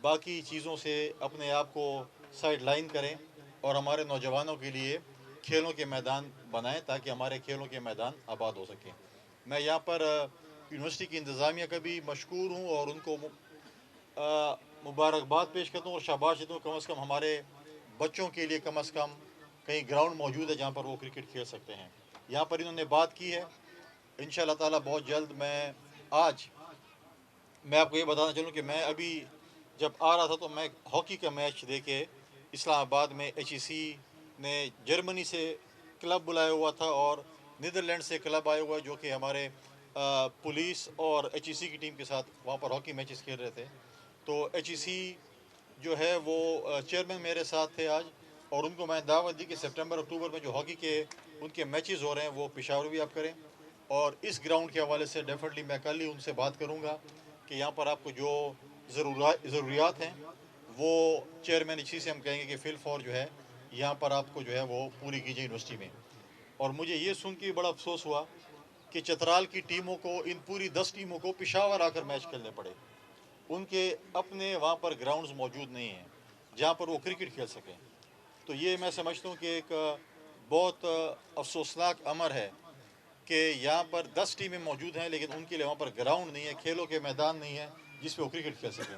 باقی چیزوں سے اپنے آپ کو سائڈ لائن کریں اور ہمارے نوجوانوں کے لیے کھیلوں کے میدان بنائیں تاکہ ہمارے کھیلوں کے میدان آباد ہو سکیں. میں یہاں پر یونیورسٹی کی انتظامیہ کا بھی مشکور ہوں اور ان کو مبارکباد پیش کرتا ہوں اور شاباش دیتا ہوں. کم از کم ہمارے بچوں کے لیے کم از کم کہیں گراؤنڈ موجود ہے جہاں پر وہ کرکٹ کھیل سکتے ہیں. یہاں پر انہوں نے بات کی ہے. ان شاء اللہ تعالیٰ بہت جلد میں آپ کو یہ بتانا چاہوں کہ میں ابھی جب آ رہا تھا تو میں ہاکی کا میچ دیکھے اسلام آباد میں ایچ ای سی نے جرمنی سے کلب بلایا ہوا تھا اور نیدرلینڈ سے کلب آئے ہوا ہے جو کہ ہمارے پولیس اور ایچ ای سی کی ٹیم کے ساتھ وہاں پر ہاکی میچز کھیل رہے تھے. تو ایچ ای سی جو ہے وہ چیئرمین میرے ساتھ تھے آج اور ان کو میں دعوت دی کہ سپٹمبر اکتوبر میں جو ہاکی کے ان کے میچز ہو رہے ہیں وہ پشاور بھی آپ کریں. اور اس گراؤنڈ کے حوالے سے ڈیفینیٹلی میں کل ہی ان سے بات کروں گا کہ یہاں پر آپ کو جو ضروریات ہیں وہ چیئرمین اسی سے ہم کہیں گے کہ فل فور جو ہے یہاں پر آپ کو جو ہے وہ پوری کیجیے یونیورسٹی میں. اور مجھے یہ سن کے بڑا افسوس ہوا کہ چترال کی ٹیموں کو ان پوری 10 ٹیموں کو پشاور آ کر میچ کھیلنے پڑے. ان کے اپنے وہاں پر گراؤنڈز موجود نہیں ہیں جہاں پر وہ کرکٹ کھیل سکیں. تو یہ میں سمجھتا ہوں کہ ایک بہت افسوسناک امر ہے کہ یہاں پر 10 ٹیمیں موجود ہیں لیکن ان کے لیے وہاں پر گراؤنڈ نہیں ہے, کھیلوں کے میدان نہیں ہے جس پہ وہ کرکٹ کھیل سکیں.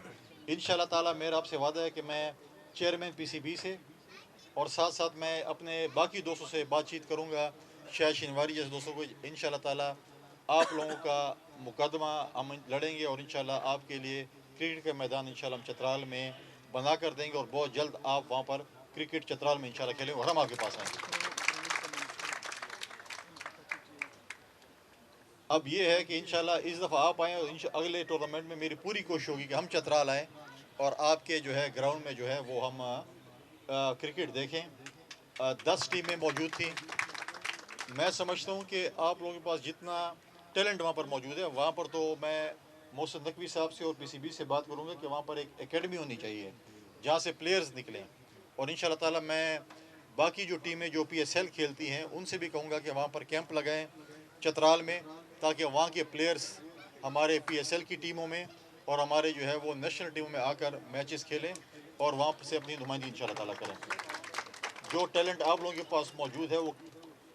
ان شاء اللہ تعالیٰ میرا آپ سے وعدہ ہے کہ میں چیئرمین پی سی بی سے اور ساتھ ساتھ میں اپنے باقی دوستوں سے بات چیت کروں گا, شاید شنواری جیسے دوستوں کو. ان شاء اللہ تعالیٰ آپ لوگوں کا مقدمہ ہم لڑیں گے اور انشاءاللہ آپ کے لیے کرکٹ کا میدان انشاءاللہ ہم چترال میں بنا کر دیں گے اور بہت جلد آپ وہاں پر کرکٹ چترال میں انشاءاللہ کھیلیں اور ہم آپ کے پاس آئیں گے. اب یہ ہے کہ انشاءاللہ اس دفعہ آپ آئیں اور اگلے ٹورنامنٹ میں میری پوری کوشش ہوگی کہ ہم چترال آئیں اور آپ کے جو ہے گراؤنڈ میں جو ہے وہ ہم کرکٹ دیکھیں. 10 ٹیمیں موجود تھیں. میں سمجھتا ہوں کہ آپ لوگوں کے پاس جتنا ٹیلنٹ وہاں پر موجود ہے وہاں پر تو میں محسن نقوی صاحب سے اور پی سی بی سے بات کروں گا کہ وہاں پر ایک اکیڈمی ہونی چاہیے جہاں سے پلیئرز نکلیں. اور ان شاء اللہ تعالیٰ میں باقی جو ٹیمیں جو پی ایس ایل کھیلتی ہیں ان سے بھی کہوں گا کہ وہاں پر کیمپ لگائیں چترال میں تاکہ وہاں کے پلیئرز ہمارے پی ایس ایل کی ٹیموں میں اور ہمارے جو ہے وہ نیشنل ٹیموں میں آ کر میچز کھیلیں اور وہاں سے اپنی نمائندگی ان شاء اللہ تعالیٰ کریں. جو ٹیلنٹ آپ لوگوں کے پاس موجود ہے وہ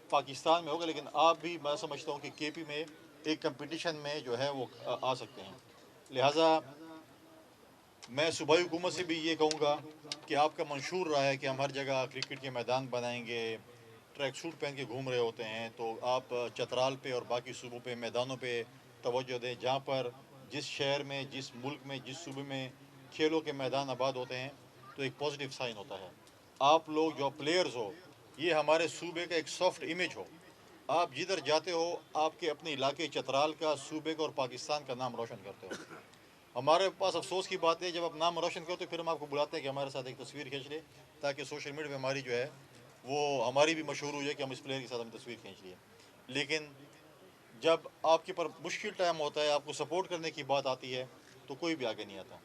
پاکستان میں ہوگا لیکن آپ بھی میں سمجھتا ہوں کہ کے پی میں ایک کمپٹیشن میں جو ہے وہ آ سکتے ہیں. لہٰذا میں صوبائی حکومت سے بھی یہ کہوں گا کہ آپ کا منشور رہا ہے کہ ہم ہر جگہ کرکٹ کے میدان بنائیں گے, ٹریک سوٹ پہن کے گھوم رہے ہوتے ہیں, تو آپ چترال پہ اور باقی صوبوں پہ میدانوں پہ توجہ دیں جہاں پر جس شہر میں جس ملک میں جس صوبے میں کھیلوں کے میدان آباد ہوتے ہیں تو ایک پازیٹیو سائن ہوتا ہے. آپ لوگ جو پلیئرز ہو یہ ہمارے صوبے کا ایک سافٹ امیج ہو. آپ جدھر جاتے ہو آپ کے اپنے علاقے چترال کا صوبے کا اور پاکستان کا نام روشن کرتے ہو. ہمارے پاس افسوس کی بات ہے جب آپ نام روشن کرو تو پھر ہم آپ کو بلاتے ہیں کہ ہمارے ساتھ ایک تصویر کھینچ لیں تاکہ سوشل میڈیا پہ ہماری جو ہے وہ ہماری بھی مشہور ہو جائے کہ ہم اس پلیئر کے ساتھ ہم تصویر کھینچ لیے. لیکن جب آپ کے پر مشکل ٹائم ہوتا ہے آپ کو سپورٹ کرنے کی بات آتی ہے تو کوئی بھی آگے نہیں آتا.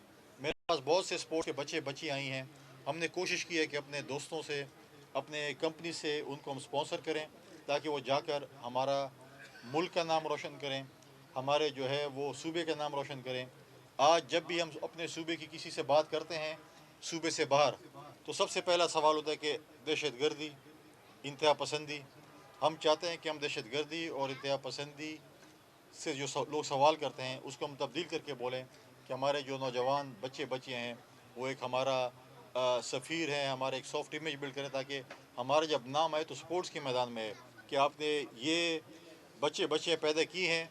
میرے پاس بہت سے سپورٹ کے بچے بچی آئی ہیں. ہم نے کوشش کی ہے کہ اپنے دوستوں سے اپنے کمپنی سے ان کو ہم سپانسر کریں تاکہ وہ جا کر ہمارا ملک کا نام روشن کریں, ہمارے جو ہے وہ صوبے کا نام روشن کریں. آج جب بھی ہم اپنے صوبے کی کسی سے بات کرتے ہیں صوبے سے باہر تو سب سے پہلا سوال ہوتا ہے کہ دہشت گردی, انتہا پسندی. ہم چاہتے ہیں کہ ہم دہشت گردی اور انتہا پسندی سے جو لوگ سوال کرتے ہیں اس کو ہم تبدیل کر کے بولیں کہ ہمارے جو نوجوان بچے بچے ہیں وہ ایک ہمارا سفیر ہیں, ہمارے ایک سافٹ امیج بلڈ کریں تاکہ ہمارا جب نام آئے تو سپورٹس کے میدان میں کہ آپ نے یہ بچے پیدا کی ہیں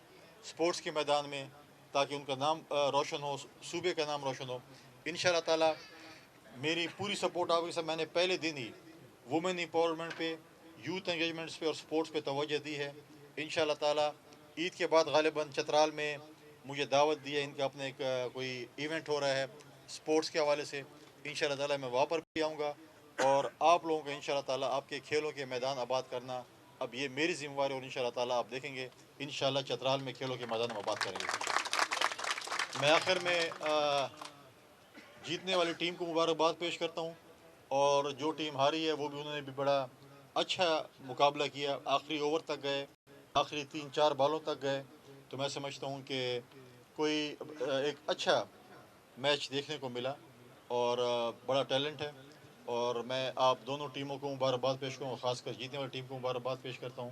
سپورٹس کے میدان میں تاکہ ان کا نام روشن ہو, صوبے کا نام روشن ہو. ان شاء اللہ تعالیٰ میری پوری سپورٹ آپ کے ساتھ. میں نے پہلے دن ہی وومن امپاورمنٹ پہ, یوتھ انگیجمنٹس پہ اور سپورٹس پہ توجہ دی ہے. ان شاء اللہ تعالیٰ عید کے بعد غالباً چترال میں مجھے دعوت دی ہے, ان کا اپنے ایک کوئی ایونٹ ہو رہا ہے سپورٹس کے حوالے سے. ان شاء اللہ تعالیٰ میں وہاں پر بھی آؤں گا اور آپ لوگوں کو ان شاء اللہ تعالیٰ آپ کے کھیلوں کے میدان آباد کرنا اب یہ میری ذمہ واری ہے اور ان شاء اللہ تعالیٰ آپ دیکھیں گے ان شاء اللہ چترال میں کھیلوں کے میدان ہم آباد کریں گے. میں آخر میں جیتنے والی ٹیم کو مبارکباد پیش کرتا ہوں اور جو ٹیم ہاری ہے وہ بھی انہوں نے بھی بڑا اچھا مقابلہ کیا, آخری اوور تک گئے, آخری 3-4 بالوں تک گئے. تو میں سمجھتا ہوں کہ کوئی ایک اچھا میچ دیکھنے کو ملا. اور بڑا ٹیلنٹ ہے، اور میں آپ دونوں ٹیموں کو مبارکباد پیش کروں، خاص کر جیتنے والی ٹیم کو مبارکباد پیش کرتا ہوں،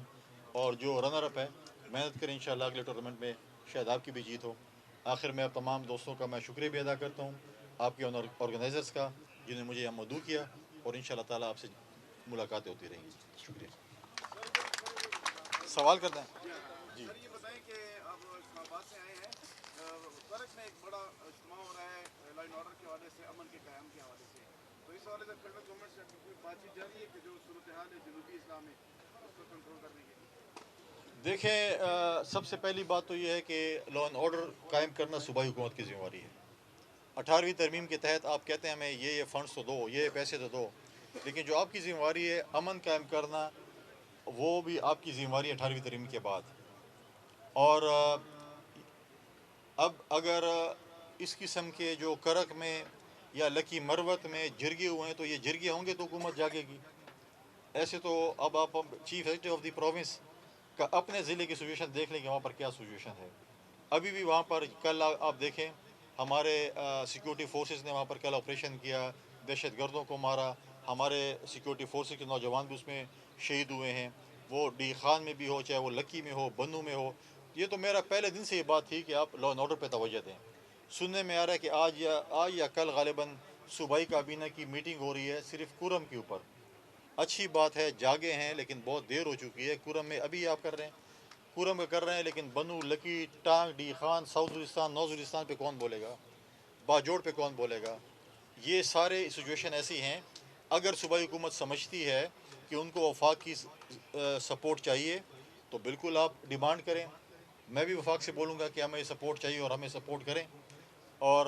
اور جو رنر اپ ہے محنت کریں، انشاءاللہ اگلے ٹورنامنٹ میں شاید آپ کی بھی جیت ہو۔ آخر میں آپ تمام دوستوں کا میں شکریہ بھی ادا کرتا ہوں، آپ کے آرگنائزرز کا جنہوں نے مجھے یہاں مدعو کیا، اور انشاءاللہ تعالیٰ آپ سے ملاقاتیں ہوتی رہیں گی۔ شکریہ۔ سوال کرتے ہیں جی۔ سر یہ بتائیں کہ اب اسلام آباد سے آئے ہیں، فرق میں ایک بڑا اجتماع ہو رہا ہے لا اینڈ آرڈر کے حوالے سے، امن کے قیام کے حوالے سے، تو اس حوالے سے فیڈرل گورنمنٹ سے کوئی بات چیت جاری ہے کہ جو صورتحال ہے جنوبی اسلام میں اس کو کنٹرول کرنے کے لیے؟ دیکھیں، سب سے پہلی بات تو یہ ہے کہ لا اینڈ آرڈر قائم کرنا صوبائی حکومت کی ذمہ داری ہے۔ 18ویں ترمیم کے تحت آپ کہتے ہیں ہمیں یہ فنڈس تو دو، یہ پیسے تو دو، لیکن جو آپ کی ذمہ داری ہے امن قائم کرنا، وہ بھی آپ کی ذمہ داری ہے 18ویں ترمیم کے بعد۔ اور اب اگر اس قسم کے جو کرک میں یا لکی مروت میں جرگے ہوئے ہیں تو یہ جرگے ہوں گے تو حکومت جاگے گی۔ ایسے تو اب آپ chief executive of the province کا اپنے ضلع کی سچویشن دیکھ لیں کہ وہاں پر کیا سچویشن ہے۔ ابھی بھی وہاں پر کل آپ دیکھیں ہمارے سیکیورٹی فورسز نے وہاں پر کل آپریشن کیا، دہشت گردوں کو مارا، ہمارے سیکیورٹی فورسز کے نوجوان بھی اس میں شہید ہوئے ہیں، وہ ڈی خان میں بھی ہو، چاہے وہ لکی میں ہو، بنو میں ہو۔ یہ تو میرا پہلے دن سے یہ بات تھی کہ آپ لا اینڈ آرڈر پہ توجہ دیں۔ سننے میں آ رہا ہے کہ آج یا کل غالباً صوبائی کابینہ کی میٹنگ ہو رہی ہے صرف کورم کے اوپر۔ اچھی بات ہے، جاگے ہیں، لیکن بہت دیر ہو چکی ہے۔ کورم میں ابھی آپ کر رہے ہیں، کورم میں کر رہے ہیں، لیکن بنو، لکی، ٹانگ، D Khan, south Waziristan, north Waziristan پہ کون بولے گا؟ باجوڑ پہ کون بولے گا؟ یہ سارے سچویشن ایسی ہیں، اگر صوبائی حکومت سمجھتی ہے کہ ان کو وفاق کی سپورٹ چاہیے تو بالکل آپ ڈیمانڈ کریں۔ میں بھی وفاق سے بولوں گا کہ ہمیں سپورٹ چاہیے اور ہمیں سپورٹ کریں، اور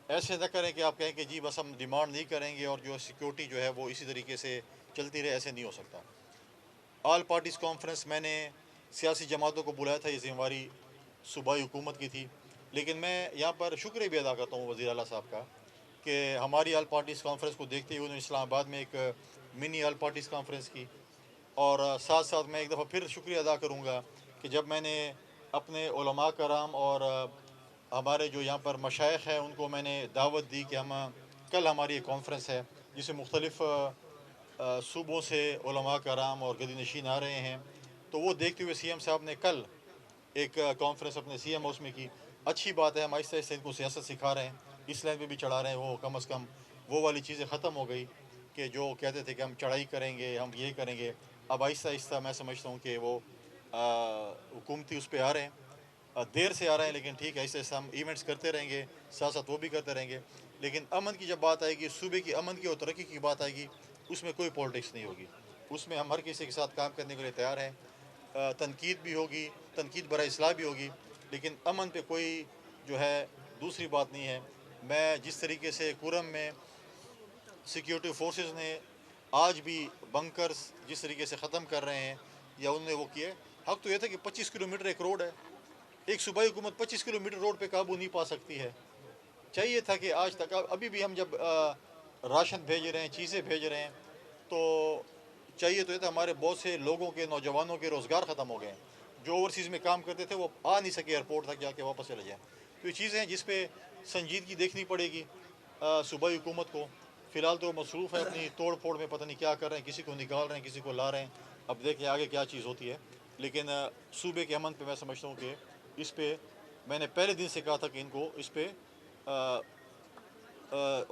ایسے نہ کریں کہ آپ کہیں کہ جی بس ہم ڈیمانڈ نہیں کریں گے اور جو سیکیورٹی جو ہے وہ اسی طریقے سے چلتی رہے۔ ایسے نہیں ہو سکتا۔ آل پارٹیز کانفرنس میں نے سیاسی جماعتوں کو بلایا تھا، یہ ذمہ داری صوبائی حکومت کی تھی، لیکن میں یہاں پر شکریہ بھی ادا کرتا ہوں وزیر اعلیٰ صاحب کا کہ ہماری آل پارٹیز کانفرنس کو دیکھتے ہوئے انہوں نے اسلام آباد میں ایک منی آل پارٹیز کانفرنس کی، اور ساتھ ساتھ میں ایک دفعہ پھر شکریہ ادا کروں گا کہ جب میں نے اپنے علماء کرام اور ہمارے جو یہاں پر مشائخ ہیں ان کو میں نے دعوت دی کہ کل ہماری ایک کانفرنس ہے جس میں مختلف صوبوں سے علماء کرام اور گدی نشین آ رہے ہیں، تو وہ دیکھتے ہوئے سی ایم صاحب نے کل ایک کانفرنس اپنے سی ایم ہاؤس میں کی۔ اچھی بات ہے، ہم آہستہ آہستہ ان کو سیاست سکھا رہے ہیں، اس لائن پہ بھی چڑھا رہے ہیں، وہ کم از کم وہ والی چیزیں ختم ہو گئی کہ جو کہتے تھے کہ ہم چڑھائی کریں گے، ہم یہ کریں گے۔ اب آہستہ آہستہ میں سمجھتا ہوں کہ وہ حکومتی اس پہ آ رہے ہیں، دیر سے آ رہے ہیں، لیکن ٹھیک ہے، ایسے ایسے ہم ایونٹس کرتے رہیں گے، ساتھ ساتھ وہ بھی کرتے رہیں گے، لیکن امن کی جب بات آئے گی، صوبے کی امن کی اور ترقی کی بات آئے گی، اس میں کوئی پالیٹکس نہیں ہوگی، اس میں ہم ہر کسی کے ساتھ کام کرنے کے لیے تیار ہیں۔ تنقید بھی ہوگی، تنقید برائے اصلاح بھی ہوگی، لیکن امن پہ کوئی جو ہے دوسری بات نہیں ہے۔ میں جس طریقے سے کورم میں سیکیورٹی فورسز نے آج بھی بنکرز جس طریقے سے ختم کر رہے ہیں یا انہوں نے وہ کیے، حق تو یہ تھا کہ 25 کلومیٹر ایک روڈ ہے، ایک صوبائی حکومت 25 کلومیٹر روڈ پہ قابو نہیں پا سکتی ہے۔ چاہیے تھا کہ آج تک، ابھی بھی ہم جب راشن بھیج رہے ہیں، چیزیں بھیج رہے ہیں، تو چاہیے تو یہ تھا، ہمارے بہت سے لوگوں کے، نوجوانوں کے روزگار ختم ہو گئے ہیں، جو اوورسیز میں کام کرتے تھے وہ آ نہیں سکے ایئرپورٹ تک جا کے واپس چلے جائیں۔ تو یہ چیزیں ہیں جس پہ سنجیدگی دیکھنی پڑے گی صوبائی حکومت کو۔ فی الحال تو مصروف ہے اپنی توڑ پھوڑ میں، پتہ نہیں کیا کر رہے ہیں، کسی کو نکال رہے ہیں، کسی کو لا رہے ہیں، اب دیکھیں آگے کیا چیز ہوتی ہے، لیکن صوبے کے امن پہ میں سمجھتا ہوں کہ اس پہ میں نے پہلے دن سے کہا تھا کہ ان کو اس پہ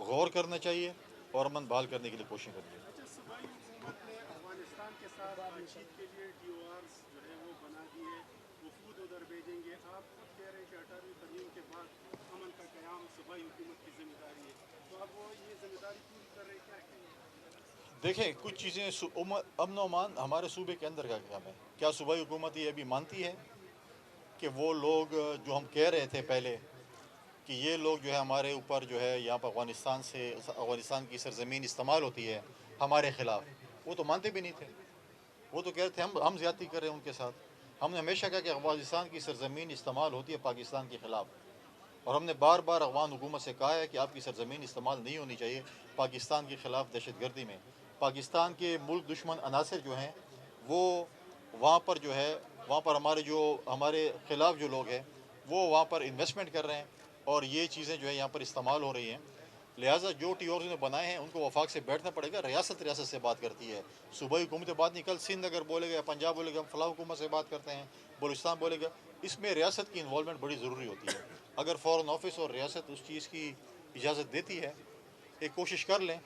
غور کرنا چاہیے اور امن بحال کرنے کے لیے کوشش کرنی چاہیے۔ اچھا، صوبائی حکومت نے افغانستان کے ساتھ بات چیت کے لیے ڈی او آرز جو ہے وہ بنا دیے، وفود ادھر بھیجیں گے، آپ خود کہہ رہے ہیں کہ 18ویں ترمیم کے بعد امن کا قیام صوبائی حکومت کی ذمہ داری ہے، تو اب وہ یہ ذمہ داری پوری کر رہے ہیں، کیا کہیں گے؟ دیکھیں کچھ چیزیں امن و امان ہمارے صوبے کے اندر کا کام ہے۔ کیا صوبائی حکومت یہ ابھی مانتی ہے کہ وہ لوگ جو ہم کہہ رہے تھے پہلے کہ یہ لوگ جو ہے ہمارے اوپر جو ہے یہاں پر افغانستان کی سرزمین استعمال ہوتی ہے ہمارے خلاف، وہ تو مانتے بھی نہیں تھے، وہ تو کہہ رہے تھے ہم زیادتی کر رہے ہیں ان کے ساتھ۔ ہم نے ہمیشہ کہا کہ افغانستان کی سرزمین استعمال ہوتی ہے پاکستان کے خلاف، اور ہم نے بار بار افغان حکومت سے کہا ہے کہ آپ کی سرزمین استعمال نہیں ہونی چاہیے پاکستان کے خلاف دہشت گردی میں۔ پاکستان کے ملک دشمن عناصر جو ہیں وہ وہاں پر جو ہے، وہاں پر ہمارے خلاف جو لوگ ہیں وہ وہاں پر انویسٹمنٹ کر رہے ہیں، اور یہ چیزیں جو ہے یہاں پر استعمال ہو رہی ہیں، لہٰذا جو ٹی آرز نے بنائے ہیں ان کو وفاق سے بیٹھنا پڑے گا. ریاست سے بات کرتی ہے, صوبائی حکومتیں بات نہیں. کل سندھ اگر بولے گا, پنجاب بولے گا, ہم فلاں حکومت سے بات کرتے ہیں, بلوچستان بولے گا, اس میں ریاست کی انوالومنٹ بڑی ضروری ہوتی ہے. اگر فارن آفس اور ریاست اس چیز کی اجازت دیتی ہے, ایک کوشش کر لیں,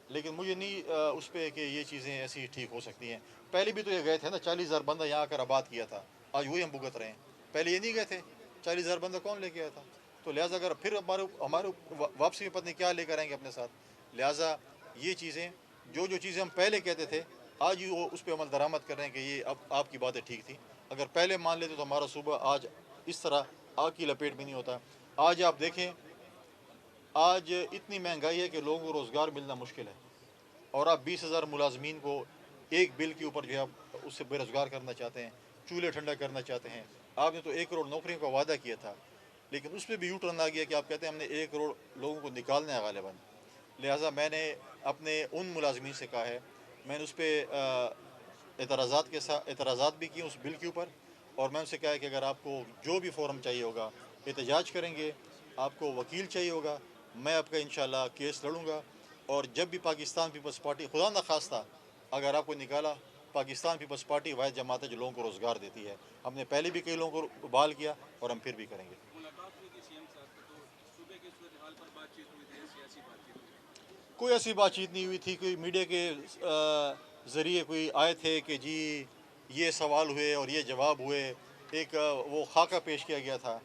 لیکن مجھے نہیں اس پہ کہ یہ چیزیں ایسی ٹھیک ہو سکتی ہیں. پہلے بھی تو یہ گئے تھے نا, 40,000 بندہ یہاں آ کر آباد کیا تھا, آج وہی ہم بھگت رہے ہیں. پہلے یہ نہیں گئے تھے, 40,000 بندہ کون لے کے آیا تھا؟ تو لہٰذا اگر پھر ہمارے واپسی میں پتہ نہیں کیا لے کر آئیں گے اپنے ساتھ. لہٰذا یہ چیزیں جو چیزیں ہم پہلے کہتے تھے, آج ہی وہ اس پہ عمل درآمد کر رہے ہیں کہ یہ اب آپ کی باتیں ٹھیک تھیں. اگر پہلے مان لیتے تو ہمارا صوبہ آج اس طرح آگ کی لپیٹ میں نہیں ہوتا. آج آپ دیکھیں, آج اتنی مہنگائی ہے کہ لوگوں کو روزگار ملنا مشکل ہے, اور آپ 20,000 ملازمین کو ایک بل کے اوپر جو ہے آپ اس سے بے روزگار کرنا چاہتے ہیں, چولہے ٹھنڈا کرنا چاہتے ہیں. آپ نے تو 1 کروڑ نوکریوں کا وعدہ کیا تھا, لیکن اس پہ بھی یو ٹرن آ گیا کہ آپ کہتے ہیں ہم نے 1 کروڑ لوگوں کو نکالنا ہے غالباً. لہٰذا میں نے اپنے ان ملازمین سے کہا ہے, میں نے اس پہ اعتراضات بھی کیے اس بل کے اوپر, اور میں ان سے کہا ہے کہ اگر آپ کو جو بھی فورم چاہیے ہوگا احتجاج کریں گے, آپ کو وکیل چاہیے ہوگا, میں آپ کا انشاءاللہ کیس لڑوں گا. اور جب بھی پاکستان پیپلز پارٹی, خدا نخواستہ اگر آپ کو نکالا, پاکستان پیپلز پارٹی واحد جماعت ہے جو لوگوں کو روزگار دیتی ہے. ہم نے پہلے بھی کئی لوگوں کو بحال کیا اور ہم پھر بھی کریں گے. کوئی ایسی بات چیت نہیں ہوئی تھی. کوئی میڈیا کے ذریعے کوئی آئے تھے کہ جی یہ سوال ہوئے اور یہ جواب ہوئے, ایک وہ خاکہ پیش کیا گیا تھا,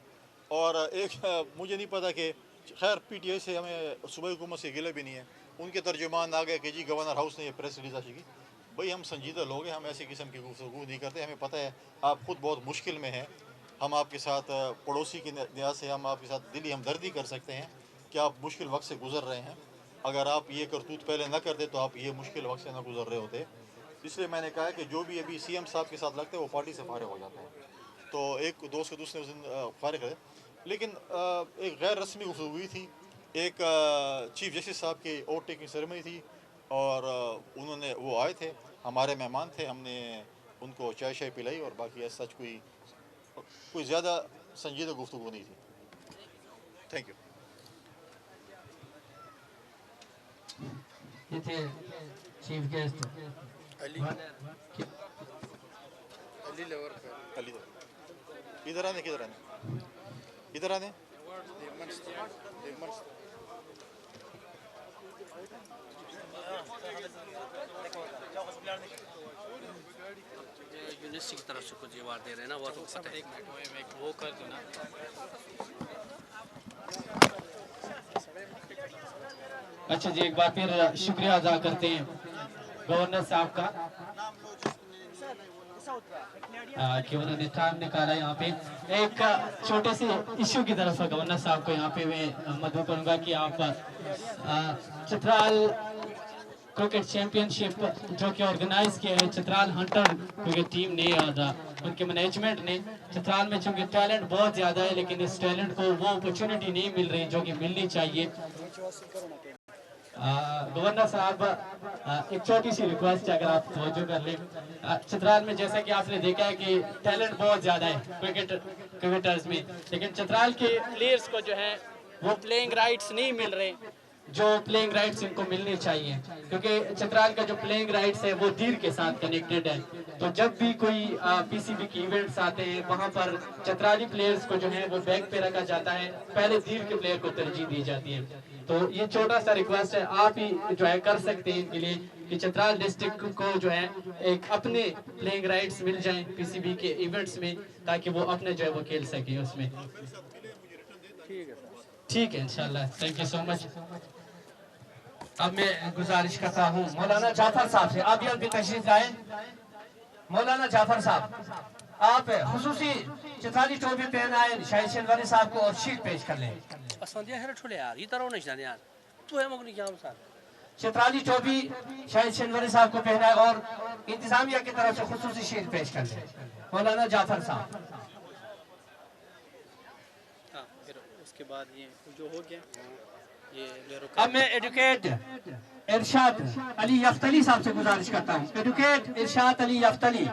اور ایک مجھے نہیں پتا کہ خیر پی ٹی آئی سے ہمیں صوبائی حکومت سے گلہ بھی نہیں ہے. ان کے ترجمان آ گئے کہ جی گورنر ہاؤس نے یہ پریس ریلیز کی. بھئی ہم سنجیدہ لوگ ہیں, ہم ایسی قسم کی گفتگو نہیں کرتے. ہمیں پتہ ہے آپ خود بہت مشکل میں ہیں, ہم آپ کے ساتھ پڑوسی کی لحاظ سے ہم آپ کے ساتھ دلی ہمدردی کر سکتے ہیں کہ آپ مشکل وقت سے گزر رہے ہیں. اگر آپ یہ کرتوت پہلے نہ کرتے تو آپ یہ مشکل وقت سے نہ گزر رہے ہوتے. اس لیے میں نے کہا کہ جو بھی ابھی سی ایم صاحب کے ساتھ لگتے ہیں وہ پارٹی سے فارغ ہو جاتا ہے. تو ایک دوست کے دوست نے اس دن فارغ ہے, لیکن ایک غیر رسمی گفتگو ہوئی تھی. ایک چیف جسٹس صاحب کی اوٹ ٹیکنگ سیریمنی تھی, اور انہوں نے وہ آئے تھے, ہمارے مہمان تھے, ہم نے ان کو چائے شائے پلائی, اور باقی سچ کوئی زیادہ سنجیدہ گفتگو نہیں تھی. Thank you. یہ تھے چیف گیسٹ علی ادھر آنے ادھر آنے یونیورسٹی کی طرف سے کچھ ایوارڈ دے رہے ہیں نا, وہ تو پتہ ہے. وہ کر دو نا. اچھا جی, ایک بار پھر شکریہ ادا کرتے ہیں گورنر صاحب کا کہ انہوں نے ٹائم نکالا یہاں پہ. ایک چھوٹے سے ایشو کی طرف گورنر صاحب کو یہاں پہ میں مدعو کروں گا کہ آپ چترال کرکٹ چیمپئن شپ جو کہ آرگنائز کیا ہے چترال ہنٹر کرکٹ ٹیم نے اور ان کے مینجمنٹ نے, چترال میں چونکہ ٹیلنٹ بہت زیادہ ہے لیکن اس ٹیلنٹ کو وہ اپرچونٹی نہیں مل رہی جو کہ ملنی چاہیے. گورنر صاحب ایک چھوٹی سی ریکویسٹ ہے, اگر آپ توجہ کر لیں. چترال میں جیسا کہ آپ نے دیکھا ہے کہ ٹیلنٹ بہت زیادہ ہے کرکٹرز میں, لیکن چترال کے پلیئرز کو جو ہے وہ پلینگ رائٹس نہیں مل رہے جو پلینگ رائٹس ان کو ملنے چاہیے, کیونکہ چترال کا جو پلینگ رائٹس ہے وہ دیر کے ساتھ کنیکٹڈ ہے. تو جب بھی کوئی پی سی بی کی ایونٹس آتے ہیں وہاں پر چترالی پلیئرز کو جو ہے وہ بیک پہ رکھا جاتا ہے, پہلے دیر کے پلیئر کو ترجیح دی جاتی ہے. تو یہ چھوٹا سا ریکویسٹ ہے, آپ ہی جو ہے کر سکتے ہیں ان کے لیے کہ چترال ڈسٹرکٹ کو جو ہے ایک اپنے پلینگ رائٹس مل جائیں پی سی بی کے ایونٹس میں, تاکہ وہ اپنے جو ہے وہ کھیل سکیں اس میں. ٹھیک ہے انشاءاللہ. تھینک یو سو مچ. اب میں گزارش کرتا ہوں مولانا جعفر صاحب سے, آپ بھی تشریف لائیں. مولانا جعفر صاحب آپ خصوصی چترالی ٹوپی پہن آئے شاہد شنوری صاحب کو اور شیٹ پیش کر لیں. چترالی ٹوپی شاہد شنوری صاحب کو پہنا ہے اور انتظامیہ کی طرف سے خصوصی شیٹ پیش کر لیں. مولانا جعفر صاحب. اس کے بعد یہ جو ہو گیا اب میں ایڈوکیٹ ارشاد علی یفتلی صاحب سے گزارش کرتا ہوں. ایڈوکیٹ ارشاد علی یفتلی.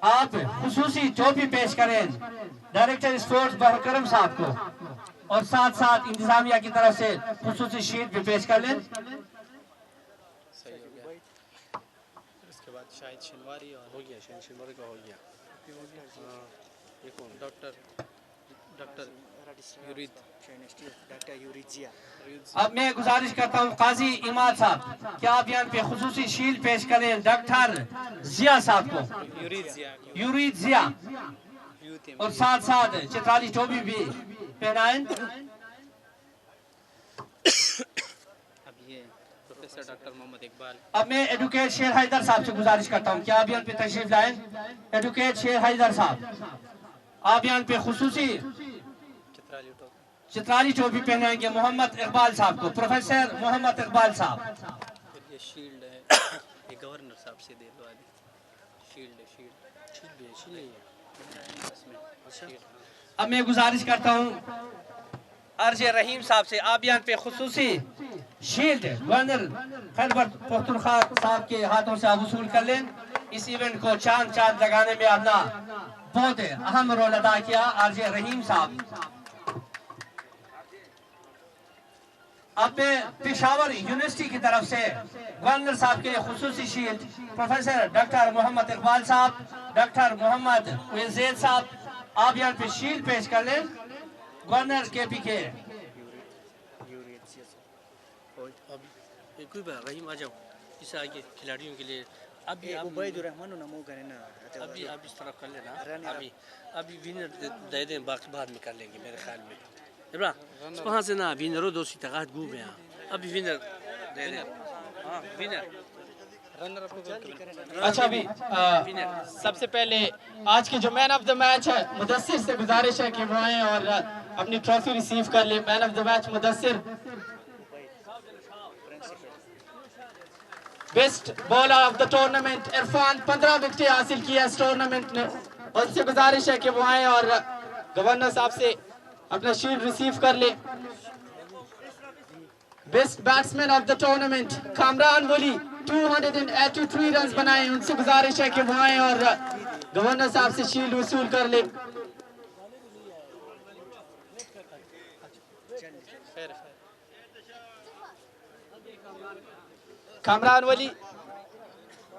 آپ خصوصی ٹوپی پیش کریں ڈائریکٹر اسپورٹس بہر کرم صاحب کو، اور ساتھ ساتھ انتظامیہ کی طرف سے خصوصی شیٹ بھی پیش کر لیں. صحیح ہو گیا. پھر اس کے بعد شاہد شنواری اور ہو گیا، شاہد شنواری کا ہو گیا. ڈاکٹر یورید. اب میں گزارش کرتا ہوں قاضی اماد صاحب کیا آپ یہاں پہ خصوصی شیلڈ پیش کریں ڈاکٹر ضیاء صاحب کو، یورید ضیاء، اور ساتھ ساتھ چترالی ٹوپی بھی پہنائیں. اب یہ پروفیسر ڈاکٹر محمد اقبال. اب میں ایڈوکیٹ شیر حیدر صاحب سے گزارش کرتا ہوں کیا آپ یہاں پہ تشریف لائیں. ایڈوکیٹ شیر حیدر صاحب آپ یہاں پہ خصوصی چترالی ٹوپی. چترالی ٹوپی پہنائیں گے محمد اقبال صاحب کو، پروفیسر محمد اقبال صاحب. پھر یہ شیلڈ ہے یہ گورنر صاحب سے دے دو آدھی. شیلڈ ہے شیلڈ. اس میں شیلڈ. اب میں گزارش کرتا ہوں ارج رحیم صاحب سے آپ یہاں پہ خصوصی شیلڈ گورنر خیبر پختونخوا صاحب کے ہاتھوں سے آپ وصول کر لیں. اس ایونٹ کو چاند لگانے میں اپنا بہت اہم رول ادا کیا ارج رحیم صاحب. اب میں پشاور یونیورسٹی کی طرف سے گورنر صاحب کے لیے خصوصی شیلڈ پروفیسر ڈاکٹر محمد اقبال صاحب، ڈاکٹر محمد زید صاحب آپ یہاں پہ شیلڈ پیش کر لیں. گورنر کے پی کے. کوئی بات رحیم آ جاؤ اس آگے کھلاڑیوں کے لیے. ابھی عبید الرحمن نمو کریں نا. ابھی آپ اس طرف کر لینا. ابھی ونر دے دیں، باقی بعد میں کر لیں گے میرے خیال میں. ابرا وہاں سے نا ونرو دوسری تقاعد گو میں ابھی ونر دے دیں. ہاں ونر. اچھا بھی سب سے پہلے آج کے جو مین آف دا میچ ہے مدثر سے گزارش ہے کہ وہ آئیں اور اپنی ٹرافی ریسیو کر لیں. Man of the match Mudassar. Best bowler of the tournament Irfan 15 وکٹیں حاصل کی ہے اس ٹورنامنٹ نے. ان سے گزارش ہے کہ وہ آئیں اور گورنر صاحب سے اپنا شیلڈ ریسیو کر لیں. Best batsman of the tournament Kamran ولی 283 رنز بنائے. ان سے گزارش ہے کہ وہ آئیں اور گورنر صاحب سے شیلڈ وصول کر لیں. Kamran Wali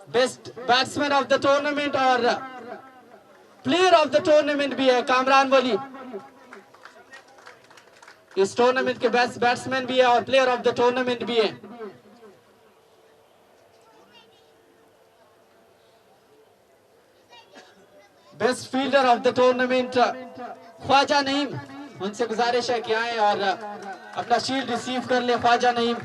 best batsman of the tournament اور پلیئر آف دا ٹورنامنٹ بھی ہے. کامران ولی اس ٹورنامنٹ کے بیسٹ بیٹسمین بھی ہے اور پلیئر آف دا ٹورنامنٹ بھی ہے. Best fielder of the tournament Khwaja Naeem. ان سے گزارش ہے کہ آئیں اور اپنا شیلڈ ریسیو کر لیں. خواجہ نعیم.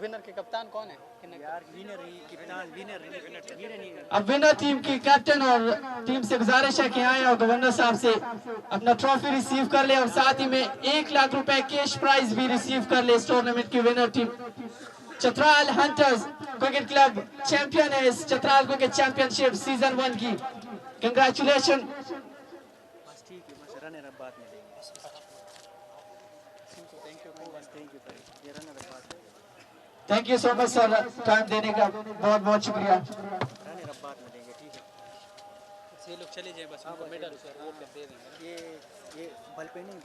ونر کے کپتان کون ہے؟ اب ونر ٹیم کی کیپٹن اور ٹیم سے گزارش ہے کہ آئیں اور گورنر صاحب سے اپنا ٹرافی ریسیو کر لیں اور ساتھ ہی میں 1 لاکھ روپے کیش پرائز بھی ریسیو کر لیں. اس ٹورنامنٹ کی winner team Chitral hunters cricket club champion ہے اس چترال کرکٹ چیمپئن شپ سیزن 1 کی. Congratulation. Thank you so much sir time دینے کا بہت بہت شکریہ. یہ لوگ چلے جائیں بس ان کو میڈل وہ دے دیں گے. یہ بل پہ نہیں